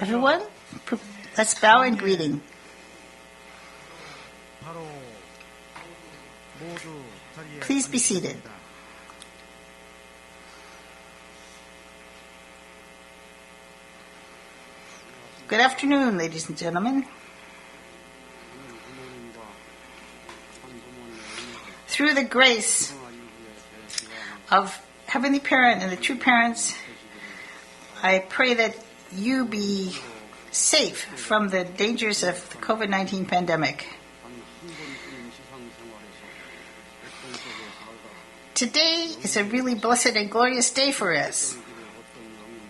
Everyone, let's bow in greeting. Please be seated. Good afternoon, ladies and gentlemen. Through the grace of Heavenly Parent and the True Parents, I pray that you be safe from the dangers of the COVID-19 pandemic. Today is a really blessed and glorious day for us.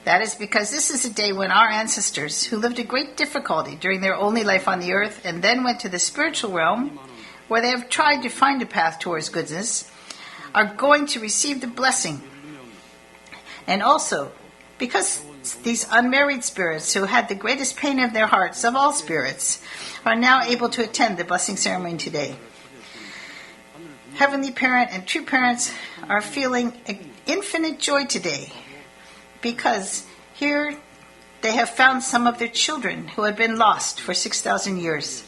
That is because this is a day when our ancestors, who lived a great difficulty during their only life on the earth and then went to the spiritual realm, where they have tried to find a path towards goodness, are going to receive the blessing. And also, because these unmarried spirits who had the greatest pain in their hearts of all spirits are now able to attend the blessing ceremony today. Heavenly Parent and True Parents are feeling infinite joy today because here they have found some of their children who had been lost for 6,000 years.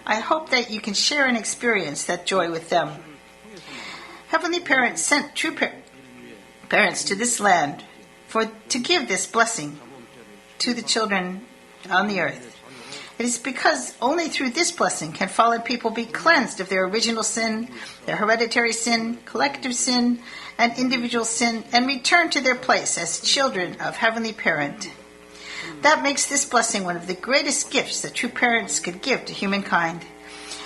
I hope that you can share and experience that joy with them. Heavenly Parent sent True Parents to this land to give this blessing to the children on the earth. It is because only through this blessing can fallen people be cleansed of their original sin, their hereditary sin, collective sin, and individual sin, and return to their place as children of Heavenly Parent. That makes this blessing one of the greatest gifts that True Parents could give to humankind.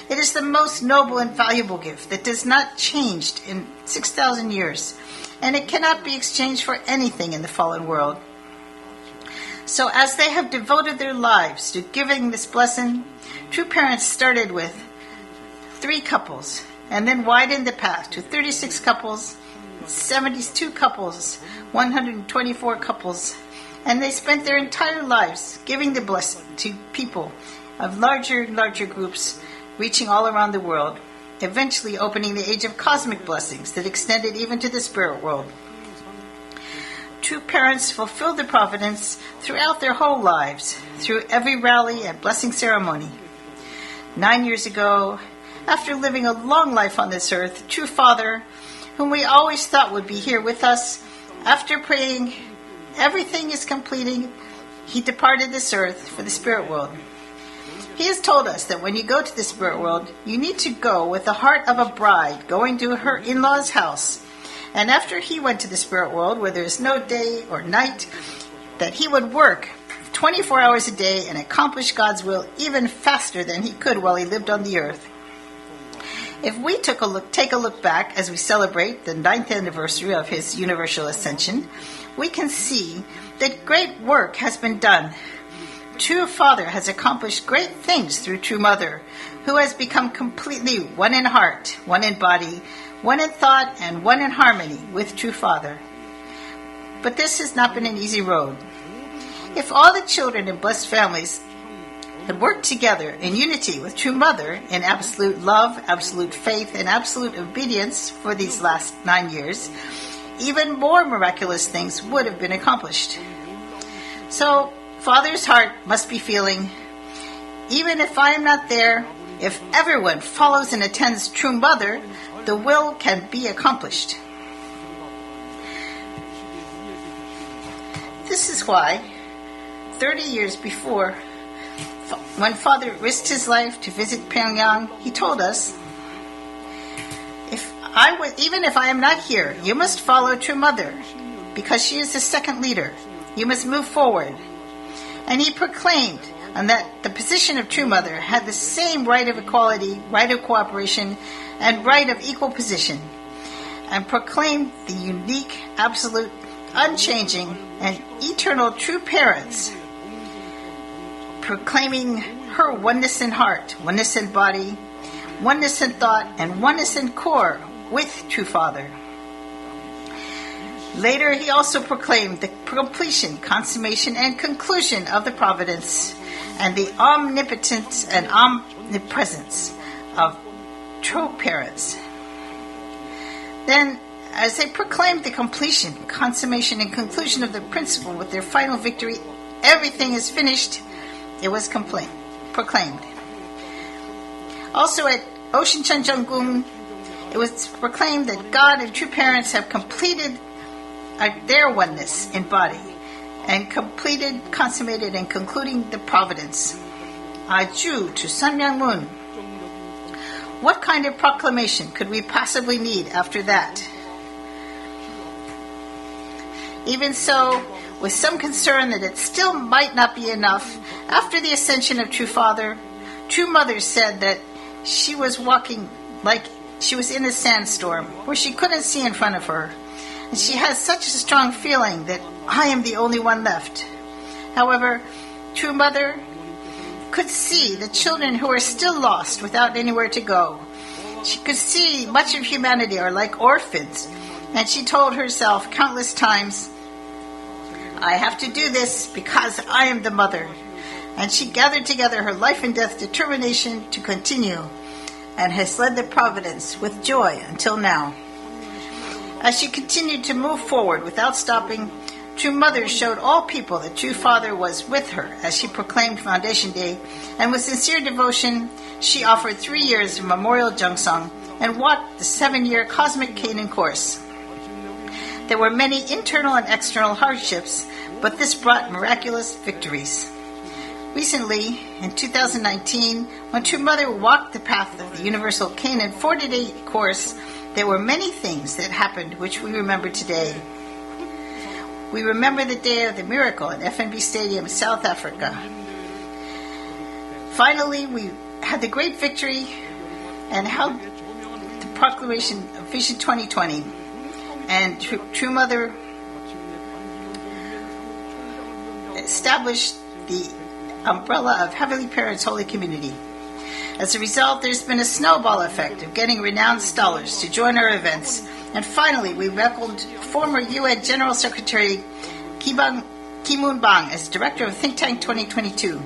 It is the most noble and valuable gift that does not change in 6,000 years, and it cannot be exchanged for anything in the fallen world. So as they have devoted their lives to giving this blessing, True Parents started with 3 couples, and then widened the path to 36 couples, 72 couples, 124 couples, and they spent their entire lives giving the blessing to people of larger and larger groups, reaching all around the world, eventually opening the age of cosmic blessings that extended even to the spirit world. True Parents fulfilled the providence throughout their whole lives, through every rally and blessing ceremony. 9 years ago, after living a long life on this earth, True Father, whom we always thought would be here with us, after praying, everything is completing, he departed this earth for the spirit world. He has told us that when you go to the spirit world, you need to go with the heart of a bride going to her in-law's house. And after he went to the spirit world, where there is no day or night, that he would work 24 hours a day and accomplish God's will even faster than he could while he lived on the earth. If we take a look back as we celebrate the 9th anniversary of his universal ascension, we can see that great work has been done. True Father has accomplished great things through True Mother, who has become completely one in heart, one in body, one in thought, and one in harmony with True Father. But this has not been an easy road. If all the children in blessed families had worked together in unity with True Mother in absolute love, absolute faith, and absolute obedience for these last 9 years, even more miraculous things would have been accomplished. So, Father's heart must be feeling, even if I am not there, if everyone follows and attends True Mother, the will can be accomplished. This is why, 30 years before, when Father risked his life to visit Pyongyang, he told us, even if I am not here, you must follow True Mother, because she is the second leader. You must move forward. And he proclaimed that the position of True Mother had the same right of equality, right of cooperation, and right of equal position, and proclaimed the unique, absolute, unchanging, and eternal True Parents, proclaiming her oneness in heart, oneness in body, oneness in thought, and oneness in core with True Father. Later, he also proclaimed the completion, consummation, and conclusion of the providence and the omnipotence and omnipresence of True Parents. Then, As they proclaimed the completion, consummation, and conclusion of the principle with their final victory, everything is finished, it was proclaimed. Also at Ocean-Cheonjung-gun, it was proclaimed that God and true parents have completed their oneness in body, and completed, consummated, and concluding the providence. Aju to Sun Myung Moon. What kind of proclamation could we possibly need after that? Even so, with some concern that it still might not be enough, after the ascension of True Father, True Mother said that she was walking like she was in a sandstorm where she couldn't see in front of her. And she has such a strong feeling that I am the only one left. However, True Mother could see the children who are still lost without anywhere to go. She could see much of humanity are like orphans, and she told herself countless times, I have to do this because I am the mother. And she gathered together her life and death determination to continue, and has led the providence with joy until now. As she continued to move forward without stopping, True Mother showed all people that True Father was with her as she proclaimed Foundation Day, and with sincere devotion, she offered 3 years of memorial Jeongsung and walked the 7-year Cosmic Canaan course. There were many internal and external hardships, but this brought miraculous victories. Recently, in 2019, when True Mother walked the path of the Universal Canaan 40-day course, there were many things that happened which we remember today. We remember the day of the miracle at FNB Stadium, South Africa. Finally, we had the great victory and held the proclamation of Vision 2020. And True Mother established the umbrella of Heavenly Parents Holy Community. As a result, there's been a snowball effect of getting renowned scholars to join our events, and finally we welcomed former UN General Secretary Kim Moon-bang as Director of Think Tank 2022.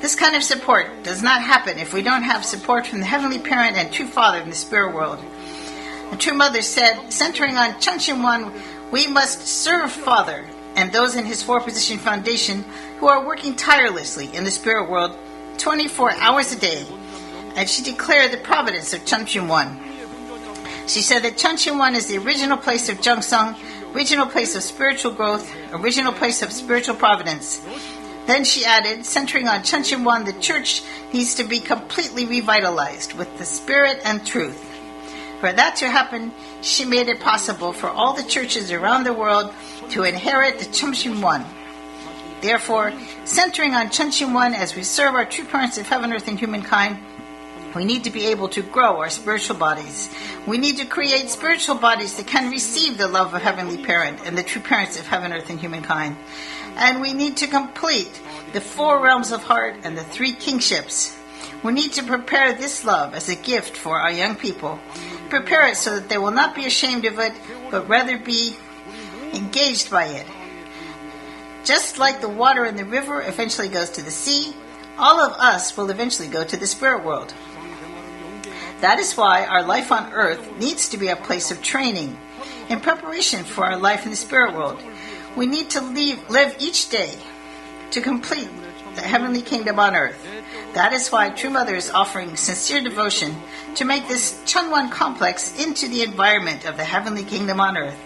This kind of support does not happen if we don't have support from the Heavenly Parent and True Father in the spirit world. And True Mother said, centering on Cheonshim-Won, we must serve Father and those in his 4-position foundation who are working tirelessly in the spirit world 24 hours a day. And she declared the providence of Cheonshim-Won. She said that Cheonshim-Won is the original place of Jeongsung, original place of spiritual growth, original place of spiritual providence. Then she added, centering on Cheonshim-Won, the church needs to be completely revitalized with the spirit and truth. For that to happen, she made it possible for all the churches around the world to inherit the Cheonshim-Won. Therefore, centering on Cheonshim-Won as we serve our true parents of heaven, earth, and humankind, we need to be able to grow our spiritual bodies. We need to create spiritual bodies that can receive the love of Heavenly Parent and the true parents of heaven, earth, and humankind. And we need to complete the 4 realms of heart and the 3 kingships. We need to prepare this love as a gift for our young people. Prepare it so that they will not be ashamed of it, but rather be engaged by it. Just like the water in the river eventually goes to the sea, all of us will eventually go to the spirit world. That is why our life on earth needs to be a place of training in preparation for our life in the spirit world. We need to live each day to complete the heavenly kingdom on earth. That is why True Mother is offering sincere devotion to make this Cheonwon complex into the environment of the heavenly kingdom on earth.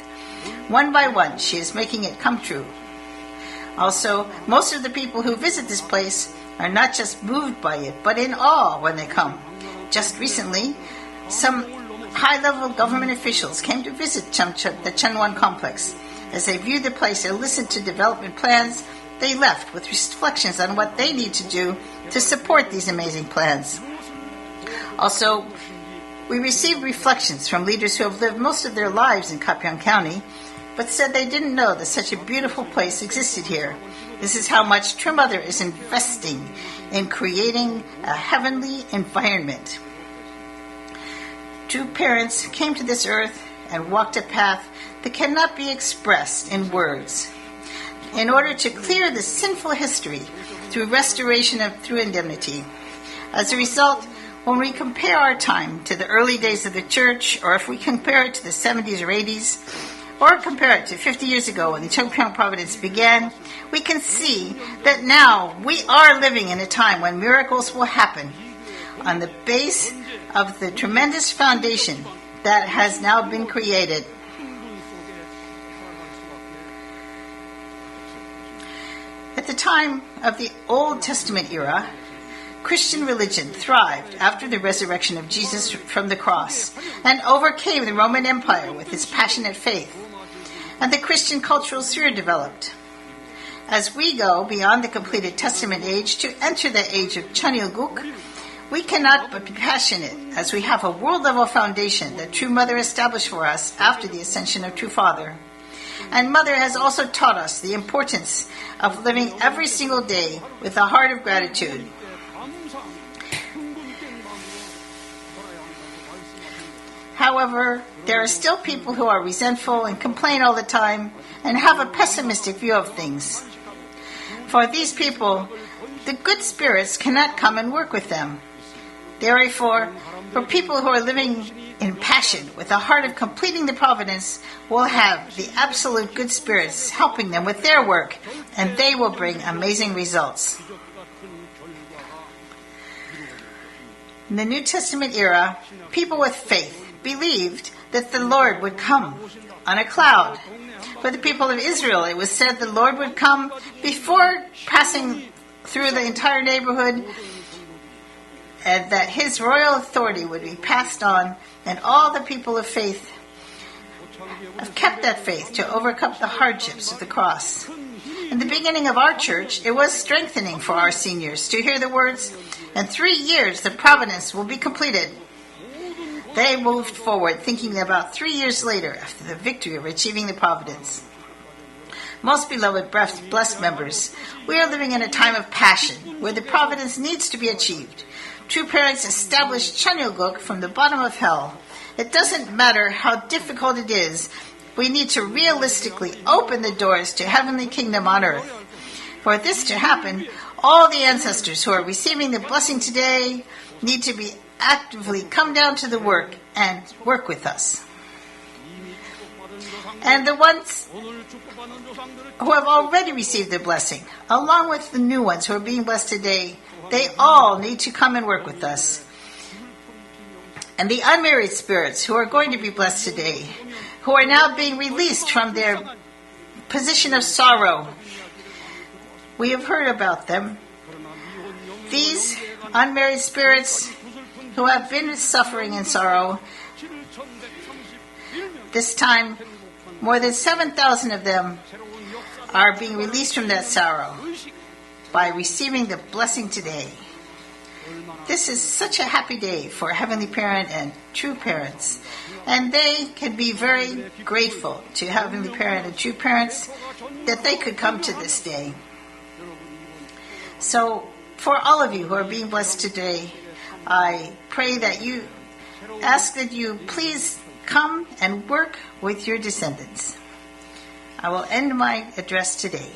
One by one, she is making it come true. Also, most of the people who visit this place are not just moved by it, but in awe when they come. Just recently, some high-level government officials came to visit the Cheonwon complex. As they viewed the place and listened to development plans, they left with reflections on what they need to do to support these amazing plans. Also, we received reflections from leaders who have lived most of their lives in Gapyeong County, but said they didn't know that such a beautiful place existed here. This is how much True Mother is investing in creating a heavenly environment. True parents came to this earth and walked a path that cannot be expressed in words. In order to clear the sinful history through restoration of through indemnity. As a result, When we compare our time to the early days of the church, or if we compare it to the 70s or 80s, or compare it to 50 years ago when the Cheonpyeong Providence began, we can see that now we are living in a time when miracles will happen on the base of the tremendous foundation that has now been created. At the time of the Old Testament era, Christian religion thrived after the resurrection of Jesus from the cross and overcame the Roman Empire with its passionate faith, and the Christian cultural sphere developed. As we go beyond the completed Testament age to enter the age of Cheonilguk, we cannot but be passionate as we have a world-level foundation that True Mother established for us after the ascension of True Father. And Mother has also taught us the importance of living every single day with a heart of gratitude. However, there are still people who are resentful and complain all the time and have a pessimistic view of things. For these people, the good spirits cannot come and work with them. Therefore, for people who are living in passion with a heart of completing the providence will have the absolute good spirits helping them with their work, and they will bring amazing results. In the New Testament era, people with faith believed that the Lord would come on a cloud. For the people of Israel, it was said the Lord would come before passing through the entire neighborhood, and that his royal authority would be passed on, and all the people of faith have kept that faith to overcome the hardships of the cross. In the beginning of our church, it was strengthening for our seniors to hear the words, "In 3 years the providence will be completed." They moved forward thinking about 3 years later after the victory of achieving the providence. Most beloved blessed members, we are living in a time of passion where the providence needs to be achieved. True parents established Cheonilguk from the bottom of hell. It doesn't matter how difficult it is, we need to realistically open the doors to heavenly kingdom on earth. For this to happen, all the ancestors who are receiving the blessing today need to be actively come down to the work and work with us. And the ones who have already received the blessing, along with the new ones who are being blessed today, they all need to come and work with us. And the unmarried spirits who are going to be blessed today, who are now being released from their position of sorrow, we have heard about them. These unmarried spirits who have been suffering in sorrow, this time more than 7,000 of them are being released from that sorrow by receiving the blessing today. This is such a happy day for Heavenly Parent and True Parents, and they can be very grateful to Heavenly Parent and True Parents that they could come to this day. So, for all of you who are being blessed today, I pray that you ask that you please come and work with your descendants. I will end my address today.